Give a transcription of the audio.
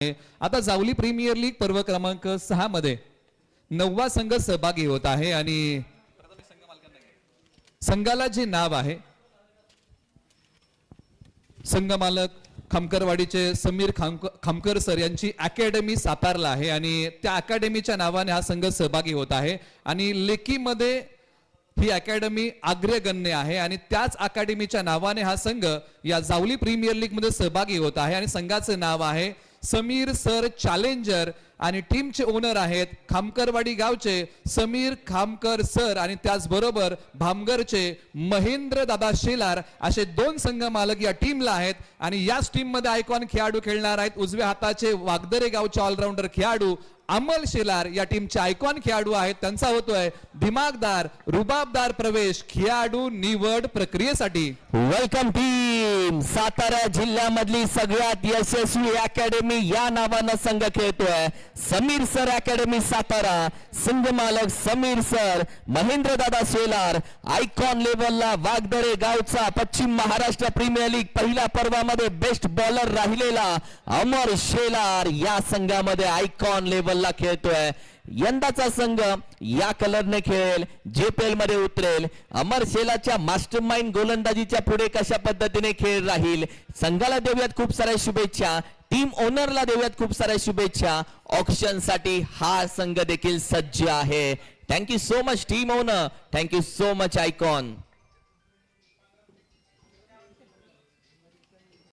आता Jawali premier league पर्व क्रमांक 6 मध्ये 9वा संघ सहभागी होत आहे आणि संघाला जे नाव आहे संघ मालक खामकरवाडीचे समीर खामकर सर यांची अकॅडमी सातारला आहे आणि त्या अकॅडमीच्या नावाने हा संघ सहभागी होत आहे आणि लेकीमध्ये ही अकॅडमी अग्रगण्य आहे आणि त्याच अकॅडमीच्या नावाने हा संघ या जावली प्रीमियर लीग मध्ये सहभागी होत आहे आणि संघाचे नाव आहे समीर सर चॅलेंजर आणि टीमचे ओनर आहेत खामकरवाडी गावचे समीर खामकर सर आणि त्याचबरोबर भामगरचे महेंद्र दादा शेलार असे दोन संघ मालक या टीमला आहेत आणि याच टीम मध्ये आयकॉन खेळाडू खेळणार आहेत उजव्या हाताचे वागदरे गावचे ऑलराऊंडर खेळाडू अमल शेलार या टीमचे आयकॉन खेळाडू आहेत त्यांचा होतोय दिमागदार रुबाबदार प्रवेश खेळाडू निवड प्रक्रियेसाठी वेलकम टीम सातारा जिल्ह्यामधली सगळ्यात यशस्वी अकॅडमी या नावानं संघ खेळतोय समीर सर अकॅडमी सातारा संघ मालक समीर सर महेंद्र दादा शेलार आयकॉन लेवलला वागदरे गावचा पश्चिम महाराष्ट्र प्रीमियर लीग पहिल्या पर्वामध्ये बेस्ट बॉलर राहिलेला अमर शेलार या संघामध्ये आयकॉन लेवलला खेळतोय यंदाचा संघ या कलरने खेळेल जेपीएल मध्ये उतरेल अमर शेलाच्या मास्टरमाइंड गोलंदाजीच्या पुढे कशा पद्धतीने खेळ राहील संघाला देऊयात खूप साऱ्या शुभेच्छा टीम ओनरला देऊयात खूप साऱ्या शुभेच्छा ऑक्शन साठी हा संघ देखील सज्ज आहे thank you so much team owner thank you so much icon